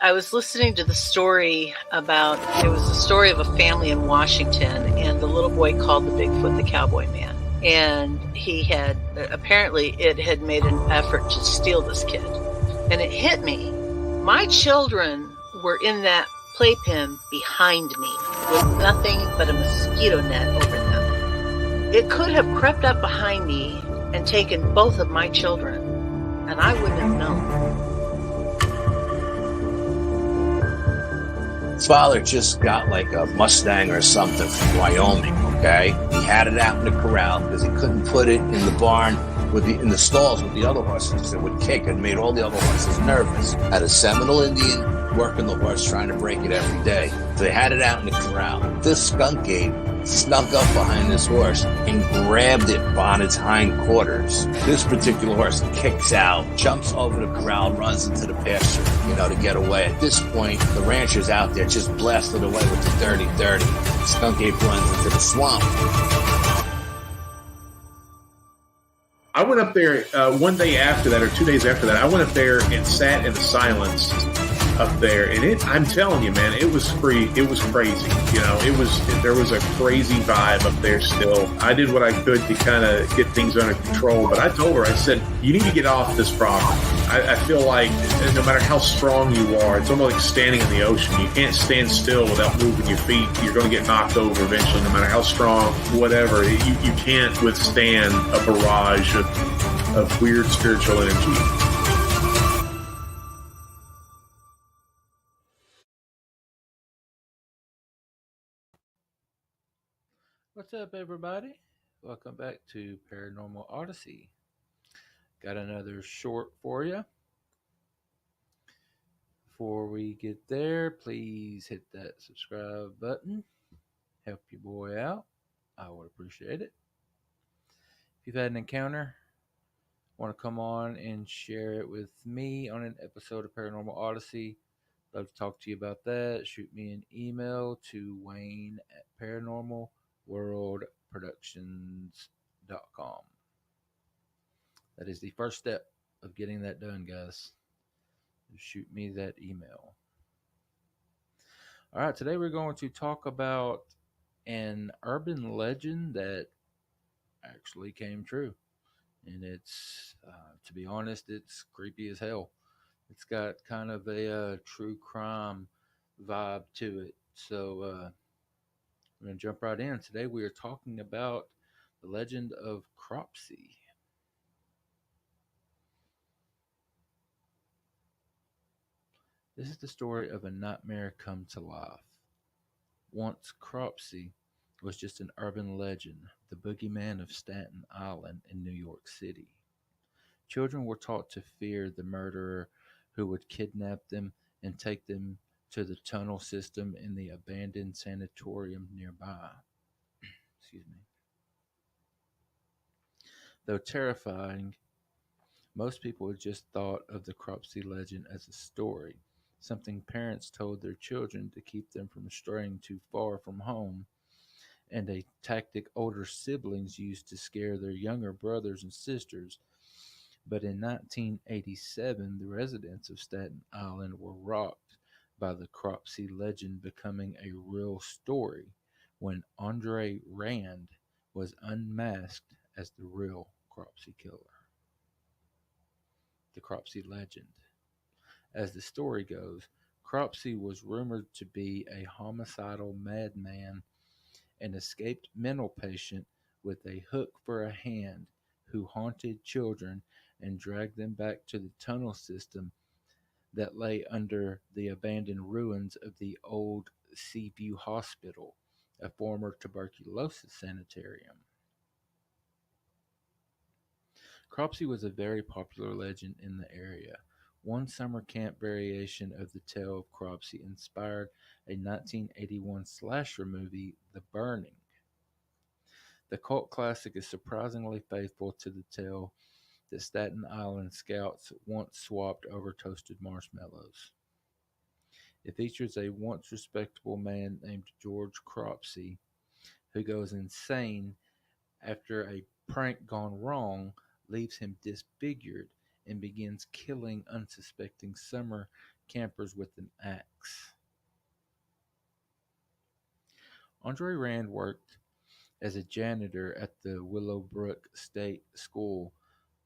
I was listening to the story about, it was a story of a family in Washington, and the little boy called the Bigfoot the Cowboy Man. And he had, apparently it had made an effort to steal this kid. And it hit me. My children were in that playpen behind me with nothing but a mosquito net over them. It could have crept up behind me and taken both of my children, and I wouldn't have known. His father just got like a Mustang or something from Wyoming, okay? He had it out in the corral because he couldn't put it in the barn in the stalls with the other horses. It would kick and made all the other horses nervous. Had a Seminole Indian working the horse, trying to break it every day. So they had it out in the corral. This skunk ape snuck up behind this horse and grabbed it on its hindquarters. This particular horse kicks out, jumps over the corral, runs into the pasture, to get away. At this point, the rancher's out there just blasted away with the 30-30. Skunk ape runs into the swamp. I went up there one day after that, or 2 days after that. I went up there and sat in the silence up there, and I'm telling you, man, it was free. It was crazy. There was a crazy vibe up there still. I did what I could to kind of get things under control, but I told her, I said, you need to get off this property. I feel like no matter how strong you are, it's almost like standing in the ocean. You can't stand still without moving your feet. You're going to get knocked over eventually, no matter how strong, whatever. You can't withstand a barrage of weird spiritual energy. What's up, everybody? Welcome back to Paranormal Odyssey. Got another short for you. Before we get there, please hit that subscribe button. Help your boy out. I would appreciate it. If you've had an encounter, want to come on and share it with me on an episode of Paranormal Odyssey, love to talk to you about that. Shoot me an email to wayne@paranormalworldproductions.com. That is the first step of getting that done, guys. Shoot me that email. All right, today we're going to talk about an urban legend that actually came true. And it's, to be honest, it's creepy as hell. It's got kind of a true crime vibe to it. So we're going to jump right in. Today we are talking about the legend of Cropsey. This is the story of a nightmare come to life. Once Cropsey was just an urban legend, the boogeyman of Staten Island in New York City. Children were taught to fear the murderer who would kidnap them and take them to the tunnel system in the abandoned sanatorium nearby. Excuse me. Though terrifying, most people had just thought of the Cropsey legend as a story, something parents told their children to keep them from straying too far from home, and a tactic older siblings used to scare their younger brothers and sisters. But in 1987, the residents of Staten Island were rocked by the Cropsey legend becoming a real story when Andre Rand was unmasked as the real Cropsey killer. The Cropsey legend. As the story goes, Cropsey was rumored to be a homicidal madman, an escaped mental patient with a hook for a hand who haunted children and dragged them back to the tunnel system that lay under the abandoned ruins of the old Seaview Hospital, a former tuberculosis sanitarium. Cropsey was a very popular legend in the area. One summer camp variation of the tale of Cropsey inspired a 1981 slasher movie, The Burning. The cult classic is surprisingly faithful to the tale that Staten Island scouts once swapped over toasted marshmallows. It features a once respectable man named George Cropsey who goes insane after a prank gone wrong leaves him disfigured and begins killing unsuspecting summer campers with an axe. Andre Rand worked as a janitor at the Willowbrook State School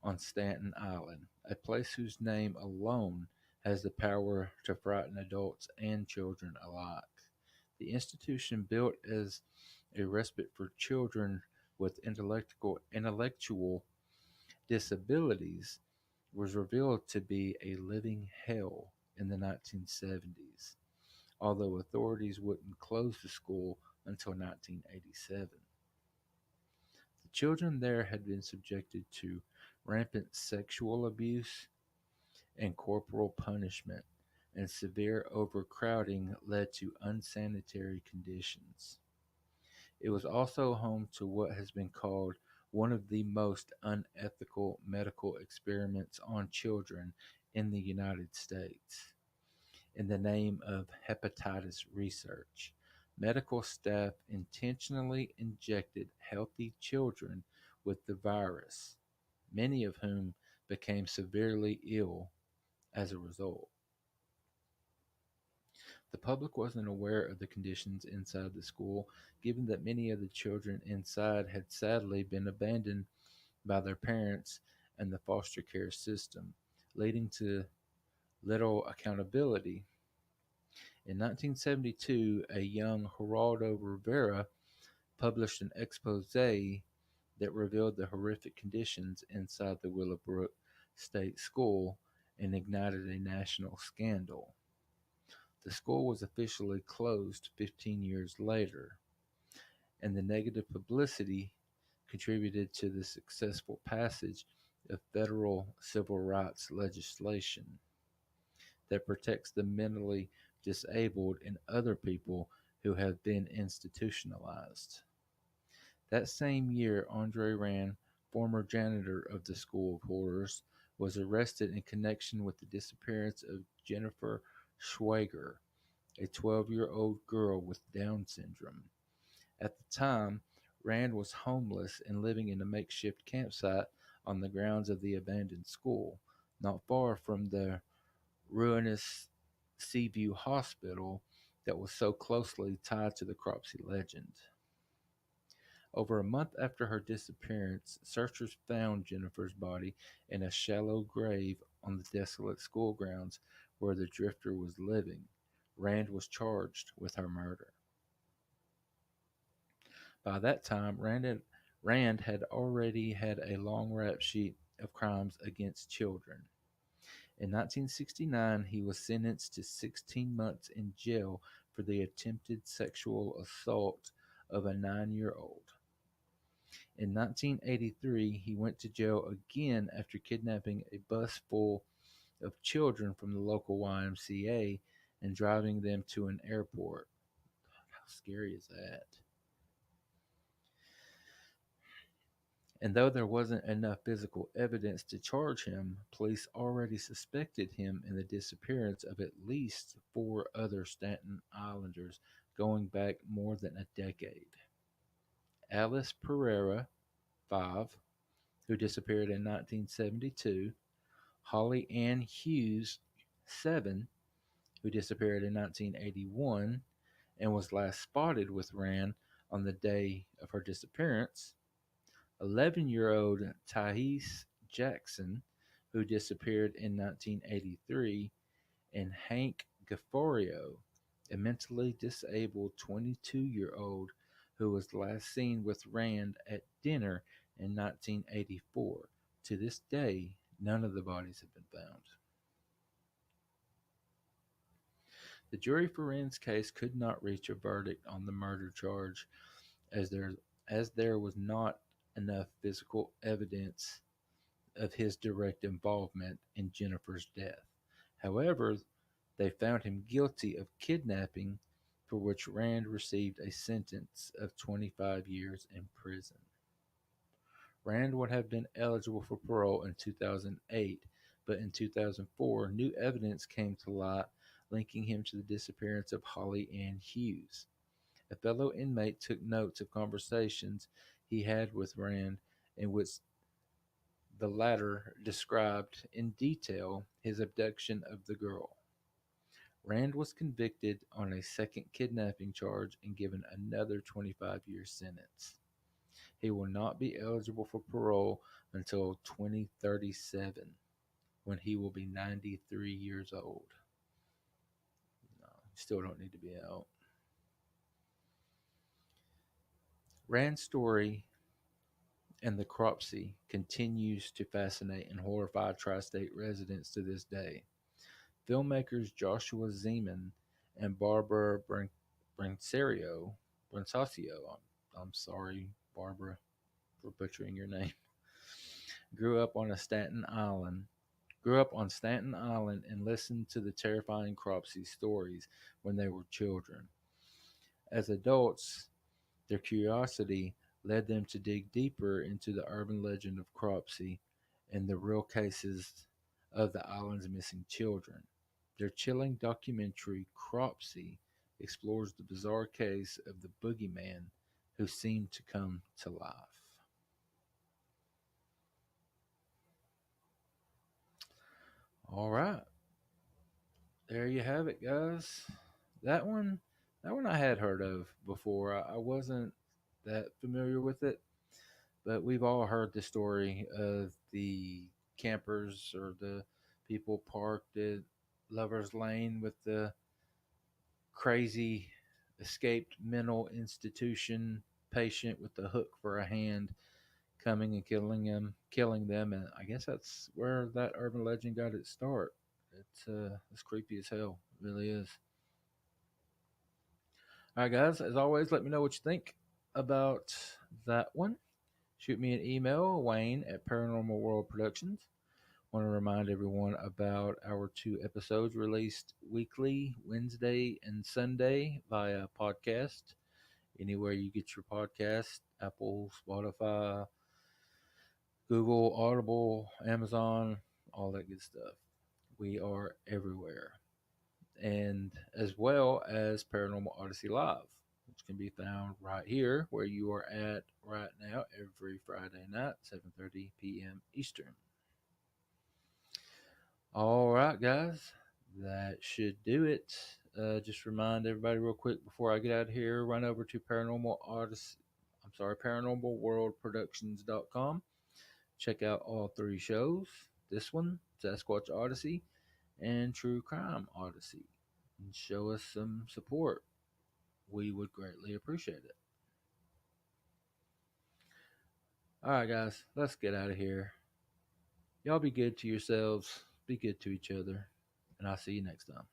on Staten Island, a place whose name alone has the power to frighten adults and children alike. The institution, built as a respite for children with intellectual disabilities, was revealed to be a living hell in the 1970s, although authorities wouldn't close the school until 1987. The children there had been subjected to rampant sexual abuse and corporal punishment, and severe overcrowding led to unsanitary conditions. It was also home to what has been called one of the most unethical medical experiments on children in the United States. In the name of hepatitis research, medical staff intentionally injected healthy children with the virus, many of whom became severely ill as a result. The public wasn't aware of the conditions inside the school, given that many of the children inside had sadly been abandoned by their parents and the foster care system, leading to little accountability. In 1972, a young Geraldo Rivera published an expose that revealed the horrific conditions inside the Willowbrook State School and ignited a national scandal. The school was officially closed 15 years later, and the negative publicity contributed to the successful passage of federal civil rights legislation that protects the mentally disabled and other people who have been institutionalized. That same year, Andre Rand, former janitor of the School of Horrors, was arrested in connection with the disappearance of Jennifer Schwager, a 12-year-old girl with Down syndrome. At the time, Rand was homeless and living in a makeshift campsite on the grounds of the abandoned school, not far from the ruinous Seaview Hospital that was so closely tied to the Cropsey legend. Over a month after her disappearance, searchers found Jennifer's body in a shallow grave on the desolate school grounds where the drifter was living. Rand was charged with her murder. By that time, Rand had already had a long rap sheet of crimes against children. In 1969, he was sentenced to 16 months in jail for the attempted sexual assault of a 9-year-old. In 1983, he went to jail again after kidnapping a bus full of children from the local YMCA and driving them to an airport. How scary is that? And though there wasn't enough physical evidence to charge him, police already suspected him in the disappearance of at least 4 other Staten Islanders going back more than a decade. Alice Pereira, 5, who disappeared in 1972, Holly Ann Hughes, 7, who disappeared in 1981 and was last spotted with Rand on the day of her disappearance, 11-year-old Thais Jackson, who disappeared in 1983, and Hank Gafforio, a mentally disabled 22-year-old who was last seen with Rand at dinner in 1984. To this day, none of the bodies have been found. The jury for Rand's case could not reach a verdict on the murder charge as there was not enough physical evidence of his direct involvement in Jennifer's death. However, they found him guilty of kidnapping, for which Rand received a sentence of 25 years in prison. Rand would have been eligible for parole in 2008, but in 2004, new evidence came to light linking him to the disappearance of Holly Ann Hughes. A fellow inmate took notes of conversations he had with Rand in which the latter described in detail his abduction of the girl. Rand was convicted on a second kidnapping charge and given another 25-year sentence. He will not be eligible for parole until 2037, when he will be 93 years old. No, still don't need to be out. Rand's story and the Cropsey continues to fascinate and horrify tri-state residents to this day. Filmmakers Joshua Zeman and Barbara Brancasio, I'm sorry, Barbara, for butchering your name, grew up on Staten Island and listened to the terrifying Cropsey stories when they were children. As adults, their curiosity led them to dig deeper into the urban legend of Cropsey and the real cases of the island's missing children. Their chilling documentary, Cropsey, explores the bizarre case of the boogeyman who seemed to come to life. All right. There you have it, guys. That one, that one I had heard of before. I wasn't that familiar with it, but we've all heard the story of the campers or the people parked at Lover's Lane with the crazy escaped mental institution patient with the hook for a hand coming and killing them, and I guess that's where that urban legend got its start. It's creepy as hell. It really is. All right, guys. As always, let me know what you think about that one. Shoot me an email, Wayne at Paranormal World Productions. Want to remind everyone about our 2 episodes released weekly, Wednesday and Sunday via podcast. Anywhere you get your podcast, Apple, Spotify, Google, Audible, Amazon, all that good stuff. We are everywhere. And as well as Paranormal Odyssey Live, which can be found right here where you are at right now every Friday night, 7:30 p.m. Eastern. All right, guys, that should do it. Just remind everybody real quick before I get out of here, run over to paranormalworldproductions.com. Check out all 3 shows. This one, Sasquatch Odyssey, and True Crime Odyssey. And show us some support. We would greatly appreciate it. All right, guys, let's get out of here. Y'all be good to yourselves. Be good to each other. And I'll see you next time.